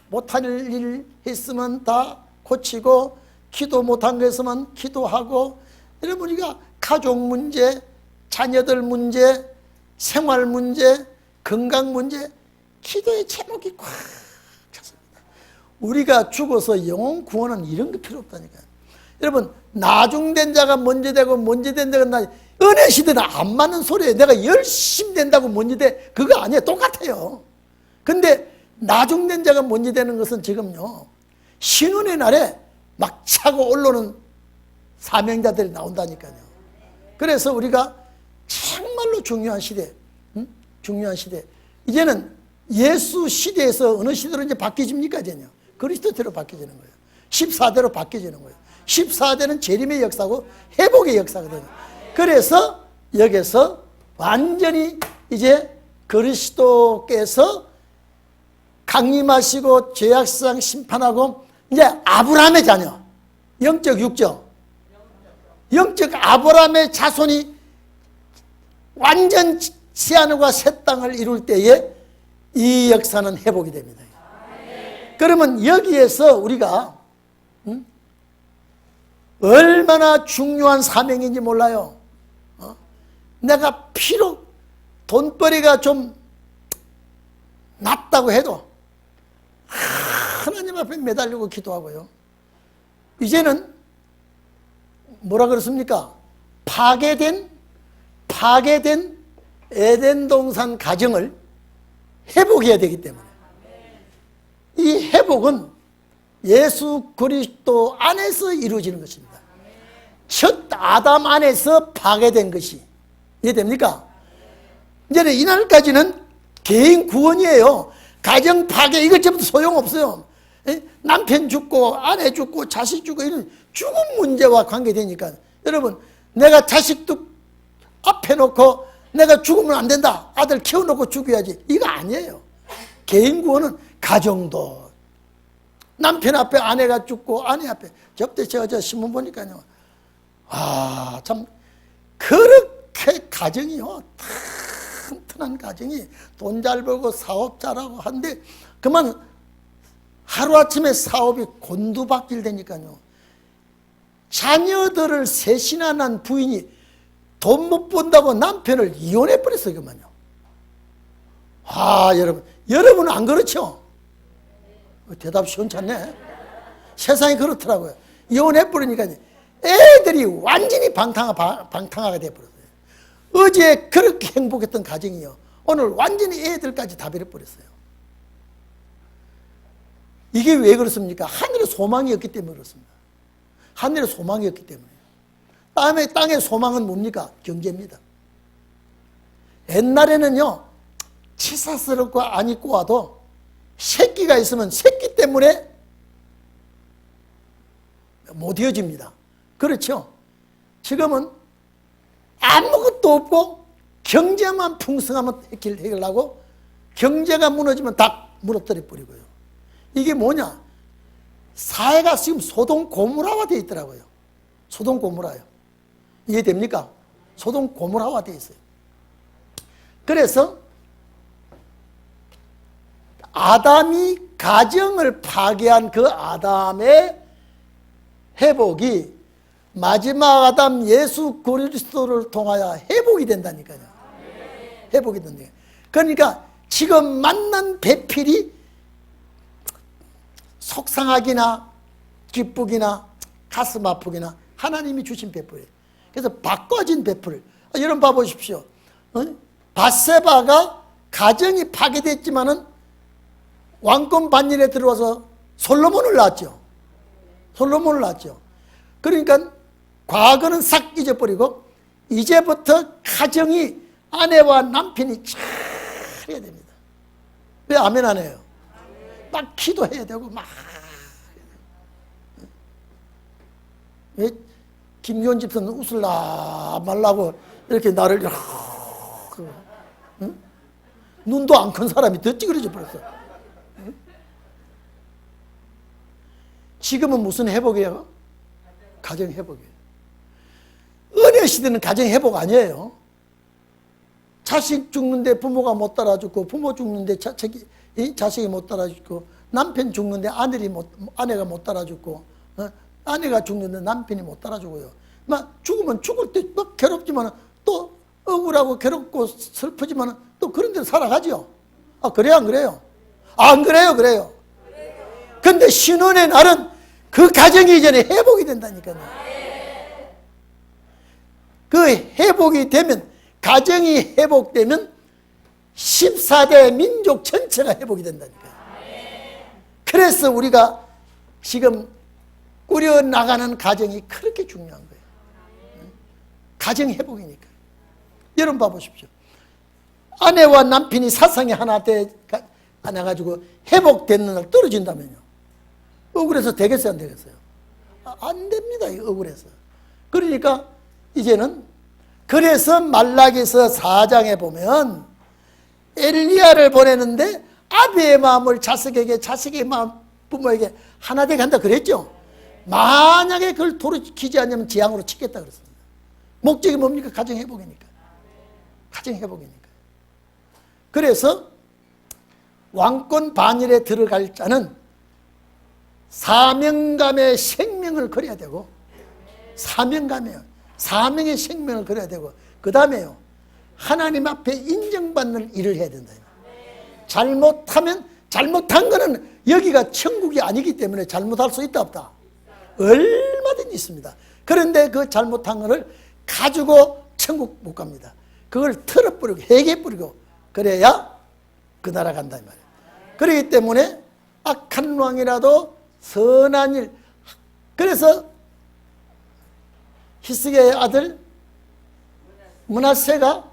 못한 일 했으면 다 고치고, 기도 못한 거 했으면 기도하고, 여러분 우리가 가족 문제, 자녀들 문제, 생활 문제, 건강 문제, 기도의 제목이 꽉 찼습니다. 우리가 죽어서 영혼 구원은 이런 거 필요 없다니까요. 여러분 나중된 자가 먼저 되고 먼저 된 자가 나, 은혜 시대는 안 맞는 소리예요. 내가 열심히 된다고 먼저 돼, 그거 아니에요. 똑같아요. 근데 나중된 자가 먼저 되는 것은 지금요, 신운의 날에 막 차고 올라오는 사명자들이 나온다니까요. 그래서 우리가 정말로 중요한 시대, 중요한 시대. 이제는 예수 시대에서 어느 시대로 이제 바뀌집니까? 이제요 그리스도대로 바뀌어지는 거예요. 14대로 바뀌어지는 거예요. 14대는 재림의 역사고 회복의 역사거든요. 그래서 여기서 완전히 이제 그리스도께서 강림하시고 죄악상 심판하고, 이제 아브라함의 자녀, 영적 육적, 영적 아브라함의 자손이 완전 새하늘과 새 땅을 이룰 때에 이 역사는 회복이 됩니다. 그러면 여기에서 우리가 얼마나 중요한 사명인지 몰라요. 내가 비록 돈벌이가 좀 낮다고 해도 하나님 앞에 매달리고 기도하고요. 이제는 뭐라 그렇습니까? 파괴된 에덴 동산 가정을 회복해야 되기 때문에, 이 회복은 예수 그리스도 안에서 이루어지는 것입니다. 첫 아담 안에서 파괴된 것이, 이해됩니까? 이제는 이날까지는 개인 구원이에요. 가정 파괴 이것 전부 소용없어요. 남편 죽고 아내 죽고 자식 죽고 이런 죽음 문제와 관계되니까, 여러분 내가 자식도 앞에 놓고 내가 죽으면 안 된다, 아들 키워놓고 죽여야지, 이거 아니에요. 개인 구원은 가정도, 남편 앞에 아내가 죽고 아내 앞에, 저때 제가 저 신문 보니까요, 아 참 그렇게 가정이요 튼튼한 가정이 돈 잘 벌고 사업 잘하고 한데, 그만 하루아침에 사업이 곤두박질되니까요, 자녀들을 셋이나 난 부인이 돈 못 번다고 남편을 이혼해버렸어요. 그만요. 아 여러분은 안 그렇죠? 대답 시원찮네. 세상이 그렇더라고요. 이혼해버리니까 애들이 완전히 방탕하게 돼버렸어요. 어제 그렇게 행복했던 가정이요, 오늘 완전히 애들까지 다 버려버렸어요. 이게 왜 그렇습니까? 하늘의 소망이 없기 때문에 그렇습니다. 하늘의 소망이 없기 때문에. 땅의 소망은 뭡니까? 경제입니다. 옛날에는요, 치사스럽고 안 입고 와도 새끼가 있으면 새끼 때문에 못 이어집니다. 그렇죠? 지금은 아무것도 없고 경제만 풍성하면 해결하고 경제가 무너지면 다 무너뜨려 버리고요. 이게 뭐냐? 사회가 지금 소동 고물화가 되어 있더라고요. 소동 고물화요. 이해됩니까? 소동 고물화가 되어 있어요. 그래서 아담이 가정을 파괴한 그 아담의 회복이 마지막 아담 예수 그리스도를 통하여 회복이 된다니까요. 회복이 된다. 그러니까 지금 만난 배필이 속상하기나 기쁘기나 가슴 아프기나 하나님이 주신 배필이에요. 그래서 바꿔진 배필. 여러분 봐보십시오. 밧세바가 가정이 파괴됐지만은 왕권 반열에 들어와서 솔로몬을 낳았죠. 솔로몬을 낳았죠. 그러니까 과거는 싹 잊어버리고 이제부터 가정이 아내와 남편이 잘해야 됩니다. 왜 아멘 안 해요? 막 기도해야 되고 막. 왜 김기훈 집사는 웃을라 말라고 이렇게 나를 응? 눈도 안 큰 사람이 더 찌그러져 버렸어. 응? 지금은 무슨 회복이에요? 가정 회복이에요. 은혜 시대는 가정 회복 아니에요. 자식 죽는데 부모가 못 따라주고, 부모 죽는데 자식이 못 따라주고, 남편 죽는데 아내가 못 따라주고, 아내가 죽는데 남편이 못 따라주고요. 막 죽으면 죽을 때 막 괴롭지만 또 억울하고 괴롭고 슬프지만 또 그런 데로 살아가죠. 아, 그래요, 안 그래요? 안 그래요, 그래요. 근데 신혼의 날은 그 가정이 이전에 회복이 된다니까요. 그 회복이 되면, 가정이 회복되면 14대 민족 전체가 회복이 된다니까요. 그래서 우리가 지금 꾸려나가는 가정이 그렇게 중요한 거예요. 가정 회복이니까. 여러분 봐보십시오. 아내와 남편이 사상이 하나 가지고 회복되는 날 떨어진다면요. 억울해서 되겠어요, 안 되겠어요? 안 됩니다, 억울해서. 그러니까 이제는, 그래서 말라기서 4장에 보면 엘리야를 보내는데 아비의 마음을 자식에게, 자식의 마음 부모에게 하나 되게 한다 그랬죠. 만약에 그걸 돌이키지 않으면 재앙으로 치겠다 그랬습니다. 목적이 뭡니까? 가정 회복이니까. 가정 회복이니까. 그래서 왕권 반열에 들어갈 자는 사명감의 생명을 걸어야 되고, 사명의 생명을 걸어야 되고, 그 다음에요, 하나님 앞에 인정받는 일을 해야 된다. 잘못하면, 잘못한 거는 여기가 천국이 아니기 때문에 잘못할 수 있다 없다? 얼마든지 있습니다. 그런데 그 잘못한 거를 가지고 천국 못 갑니다. 그걸 털어버리고 회개해버리고 그래야 그 나라 간다 이 말이에요. 그렇기 때문에 악한 왕이라도 선한 일, 그래서 히스기야의 아들 므낫세가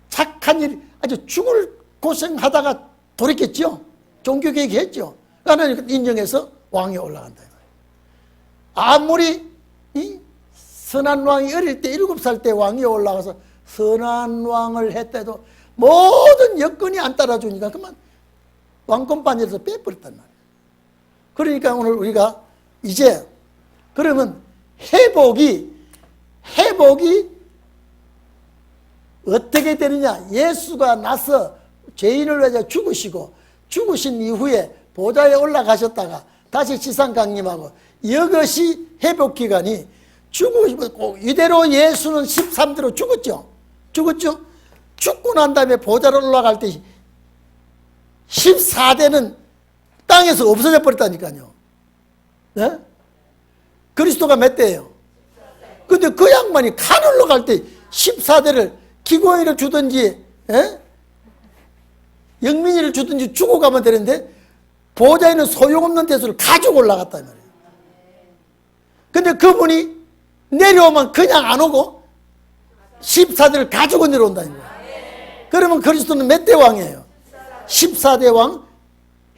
착한 일, 아주 죽을 고생하다가 돌이켰죠. 종교개혁 했죠. 하나님 인정해서 왕에 올라간다. 아무리 이 선한 왕이 어릴 때 7살 때 왕이 올라가서 선한 왕을 했대도 모든 여건이 안 따라주니까 그만 왕권 반열에서 빼버렸단 말이에요. 그러니까 오늘 우리가 이제 그러면 회복이 어떻게 되느냐? 예수가 나서 죄인을 위해서 죽으시고 죽으신 이후에 보좌에 올라가셨다가 다시 지상 강림하고, 이것이 회복 기간이 죽으시고, 이대로 예수는 13대로 죽었죠. 죽고 난 다음에 보좌로 올라갈 때 14대는 땅에서 없어져 버렸다니까요. 네? 그리스도가 몇 대예요? 근데 그 양반이 하늘로 갈 때 14대를 기고인을 주든지, 영민이를 주든지 주고 가면 되는데 보좌에 있는 소용없는 대수를 가지고 올라갔단 말이에요. 근데 그분이 내려오면 그냥 안 오고 14대를 가지고 내려온다는 거예요. 그러면 그리스도는 몇 대 왕이에요? 14대 왕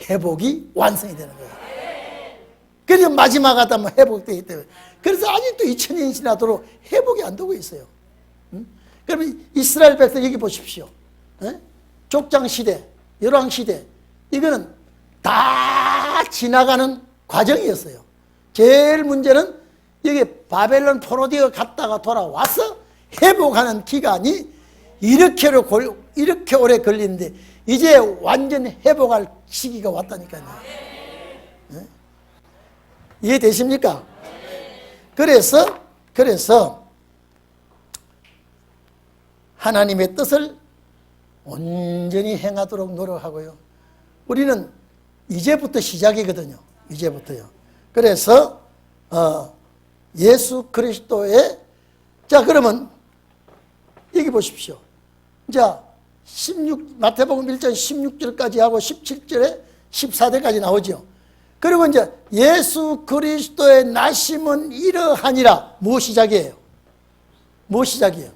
회복이 완성이 되는 거예요. 그래서 마지막 아담은 회복되기 때문에. 그래서 아직도 2000년이 지나도록 회복이 안 되고 있어요. 그러면 이스라엘 백성 여기 보십시오. 족장시대, 열왕시대, 이거는 다 지나가는 과정이었어요. 제일 문제는 여기 바벨론 포로되어 갔다가 돌아와서 회복하는 기간이 이렇게 오래 걸리는데 이제 완전 회복할 시기가 왔다니까요. 이해되십니까? 그래서 하나님의 뜻을 온전히 행하도록 노력하고요. 우리는 이제부터 시작이거든요. 이제부터요. 그래서 예수 그리스도의, 자 그러면 여기 보십시오. 자 마태복음 1장 16절까지 하고 17절에 14대까지 나오죠. 그리고 이제 예수 그리스도의 나심은 이러하니라. 무엇 시작이에요? 무엇 시작이에요?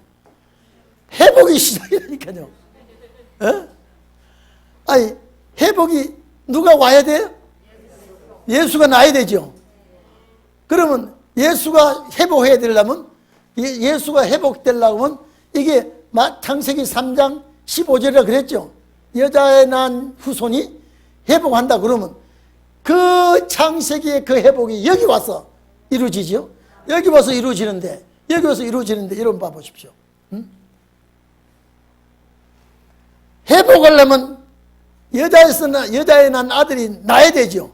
회복이 시작이라니까요. 아니 회복이 누가 와야 돼요? 예수가 나야 되죠. 그러면 예수가 회복해야 되려면, 예수가 회복되려면 이게 창세기 3장 15절이라 그랬죠. 여자의 난 후손이 회복한다 그러면 그 창세기의 그 회복이 여기 와서 이루어지죠. 여기 와서 이루어지는데, 여러분 봐보십시오. 회복하려면 여자의 난 아들이 나야 되죠.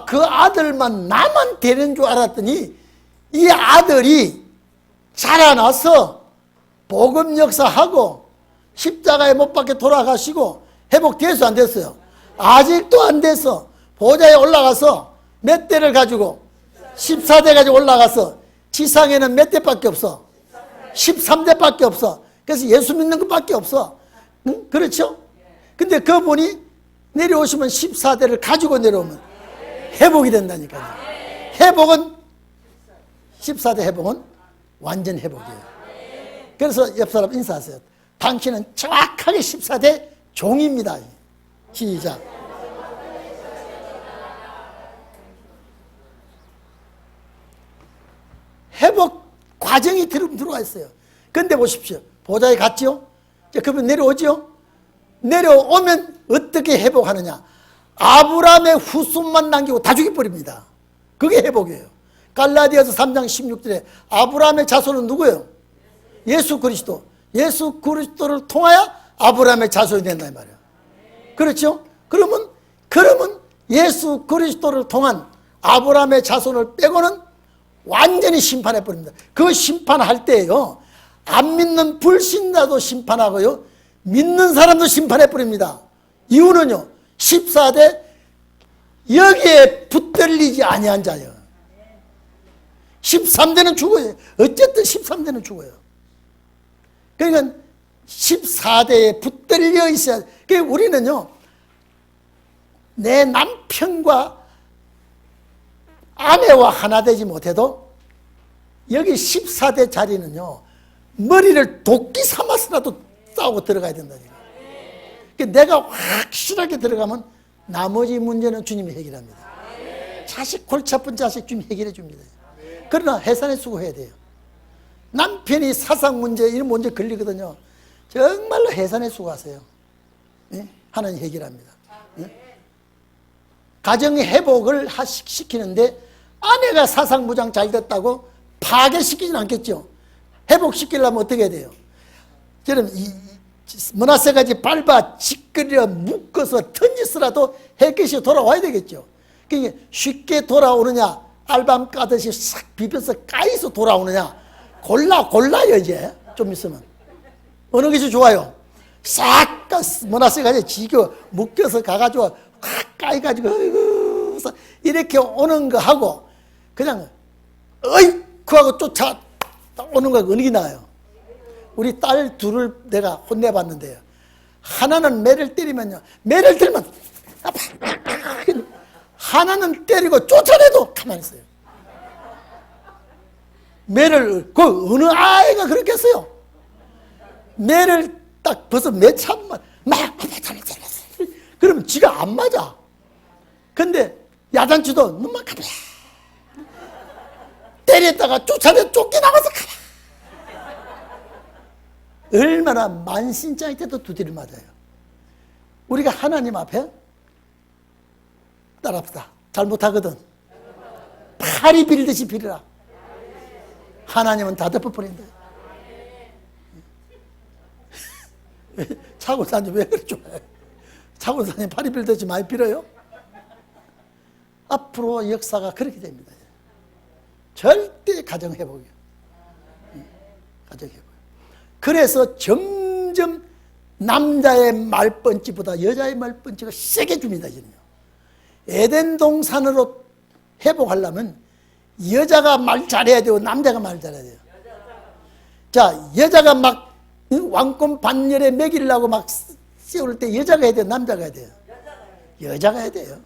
그 아들만 나만 되는 줄 알았더니 이 아들이 자라나서 복음 역사하고 십자가에 못 박혀 돌아가시고 회복돼서 안 됐어요. 아직도 안 돼서 보좌에 올라가서 몇 대를 가지고 14대 가지고 올라가서 지상에는 몇 대밖에 없어. 13대밖에 없어. 그래서 예수 믿는 것밖에 없어. 응? 그렇죠? 근데 그분이 내려오시면 14대를 가지고 내려오면 회복이 된다니까요. 회복은 14대 회복은 완전 회복이에요. 그래서 옆 사람 인사하세요. 당신은 정확하게 14대 종입니다. 시작. 회복 과정이 들어와 있어요. 근데 보십시오. 보좌에 갔죠? 그분 내려오죠? 내려오면 어떻게 회복하느냐? 아브라함의 후손만 남기고 다 죽여버립니다. 그게 회복이에요. 갈라디아서 3장 16절에 아브라함의 자손은 누구예요? 예수 그리스도. 예수 그리스도를 통하여 아브라함의 자손이 된다 이 말이에요. 그렇죠? 그러면 예수 그리스도를 통한 아브라함의 자손을 빼고는 완전히 심판해버립니다. 그 심판할 때요, 안 믿는 불신자도 심판하고요, 믿는 사람도 심판해버립니다. 이유는요, 14대 여기에 붙들리지 아니한 자예요. 13대는 죽어요. 어쨌든 13대는 죽어요. 그러니까 14대에 붙들려 있어야. 그러니까 우리는요, 내 남편과 아내와 하나 되지 못해도 여기 14대 자리는요, 머리를 도끼 삼아서라도 싸우고 들어가야 된다니까. 그러니까 내가 확실하게 들어가면 나머지 문제는 주님이 해결합니다. 자식 골치 아픈 자식 주님이 해결해 줍니다. 그러나 해산의 수고해야 돼요. 남편이 사상 문제 이런 문제 걸리거든요. 정말로 해산의 수고하세요. 예? 하나님 해결합니다. 예? 가정의 회복을 시키는데 아내가 사상무장 잘 됐다고 파괴시키진 않겠죠. 회복시키려면 어떻게 해야 돼요? 저는 머나세까지 밟아 짓거려 묶어서 던지서라도 햇빛이 돌아와야 되겠죠. 그러니까 쉽게 돌아오느냐, 알밤 까듯이 싹 비벼서 까이서 돌아오느냐, 골라요 이제 좀 있으면. 어느 것이 좋아요? 싹 머나세까지 지겨 묶여서 가가지고 확 까이가지고 이렇게 오는 거 하고 그냥 어이쿠 하고 쫓아오는 거 어느 게 나아요? 우리 딸 둘을 내가 혼내봤는데요, 하나는 매를 때리면요, 매를 들면 하나는 때리고 쫓아내도 가만히 있어요. 매를, 그 어느 아이가 그렇게 했어요? 매를 딱 벌써 매 참만 막 그러면 지가 안 맞아. 근데 야단치도 너만 가봐 때렸다가 쫓아내 쫓겨나가서 가봐. 얼마나 만신창이 때도 두드려 맞아요. 우리가 하나님 앞에 따라합시다. 잘못하거든 팔이 빌듯이 빌어라. 하나님은 다 덮어버린다. 차고사님 왜 그렇게 좋아해요? 차고사님 팔이 빌듯이 많이 빌어요? 앞으로 역사가 그렇게 됩니다. 절대 가정회복이에요. 가정회복. 그래서 점점 남자의 말펀치보다 여자의 말펀치가 세게 줍니다. 에덴 동산으로 회복하려면 여자가 말 잘해야 되고 남자가 말 잘해야 돼요. 자, 여자가 막 왕권 반열에 먹이려고 막 씌울 때 여자가 해야 돼요? 남자가 해야 돼요? 여자가 해야 돼요.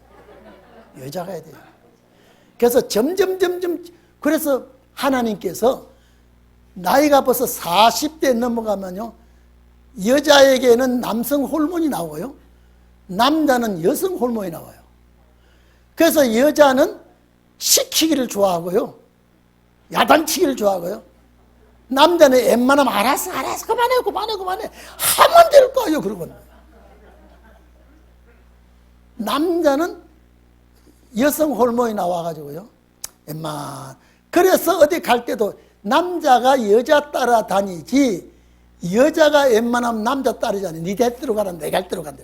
여자가 해야 돼요. 그래서 점점 그래서 하나님께서 나이가 벌써 40대 넘어가면요 여자에게는 남성 호르몬이 나오고요 남자는 여성 호르몬이 나와요. 그래서 여자는 시키기를 좋아하고요 야단치기를 좋아하고요 남자는 웬만하면 알았어 그만해 하면 될 거예요. 그러고는 남자는 여성 호르몬이 나와가지고요 그래서 어디 갈 때도 남자가 여자 따라다니지 여자가 웬만하면 남자 따르잖아요. 네 대대로 가라 내 갈 대로 간다.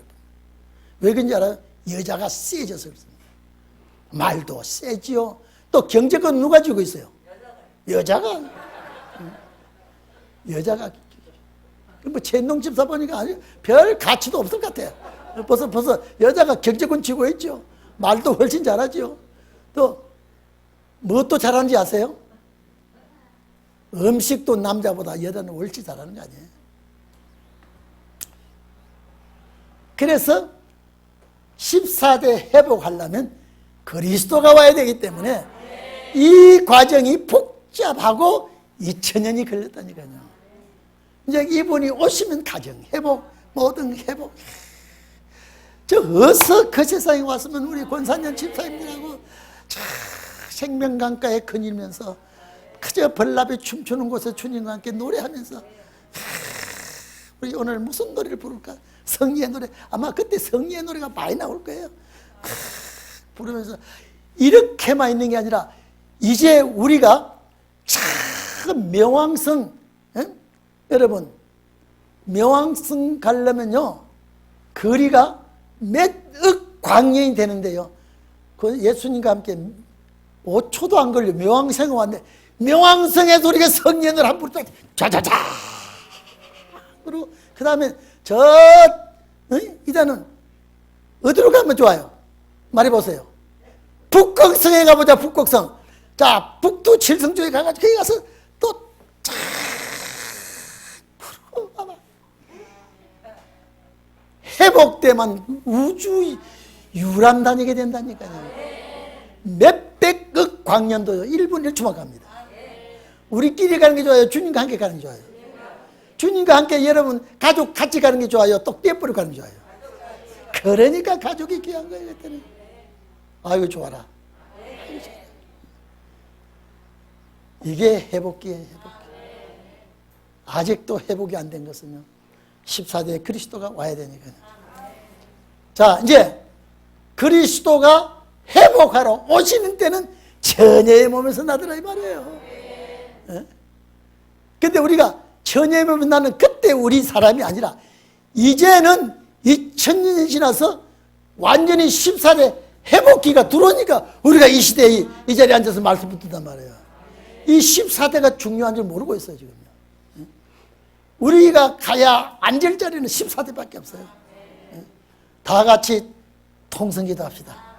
왜 그런지 알아요? 여자가 세져서 그렇습니다. 말도 세지요. 또 경제권 누가 쥐고 있어요? 여자가. 뭐 천농집사 보니까 아주 별 가치도 없을 것 같아요. 벌써 여자가 경제권 쥐고 있죠. 말도 훨씬 잘하죠. 또 무엇도 잘하는지 아세요? 음식도 남자보다 여자는 훨씬 잘하는 거 아니에요. 그래서 14대 회복하려면 그리스도가 와야 되기 때문에 이 과정이 복잡하고 2000년이 걸렸다니까요. 이제 이분이 오시면 가정 회복, 모든 회복. 저 어서 그 세상에 왔으면 우리 권산년 집사님들하고 생명강가에 거닐면서 그저 벌나비 춤추는 곳에 주님과 함께 노래하면서 우리 오늘 무슨 노래를 부를까? 성리의 노래. 아마 그때 성리의 노래가 많이 나올 거예요. 부르면서 이렇게만 있는 게 아니라 이제 우리가 참 명왕성 여러분 명왕성 가려면요 거리가 몇억 광년이 되는데요 그 예수님과 함께 5초도 안 걸려 명왕성에 왔는데 명왕성에서 우리가 성년을 한 부르다 자자자 그리고 그 다음에 이제는 어디로 가면 좋아요? 말해보세요. 북극성에 가보자. 북극성. 자 북두 칠성 쪽에 가가지고 거기 가서 또 쫙 풀어봐봐. 회복되면 우주 유람 다니게 된다니까요. 몇백억 광년도요 1분 1초만 갑니다. 우리끼리 가는 게 좋아요? 주님과 함께 가는 게 좋아요? 주님과 함께 여러분 가족 같이 가는 게 좋아요? 또 떼뿌려 가는 게 좋아요? 그러니까 가족이 귀한 거예요. 그랬더니 아이고 좋아라. 이게 회복기예요. 회복기. 아직도 회복이 안 된 것은요 14대 그리스도가 와야 되니까요. 자 이제 그리스도가 회복하러 오시는 때는 처녀의 몸에서 나더라 이 말이에요. 근데 우리가 처녀의 몸에서 나는 그때 우리 사람이 아니라 이제는 2000년이 지나서 완전히 14대 회복기가 들어오니까 우리가 이 시대에 이 자리에 앉아서 말씀 듣단 말이에요. 이 14대가 중요한 줄 모르고 있어요 지금요. 우리가 가야 앉을 자리는 14대밖에 없어요. 다 같이 통성기도 합시다.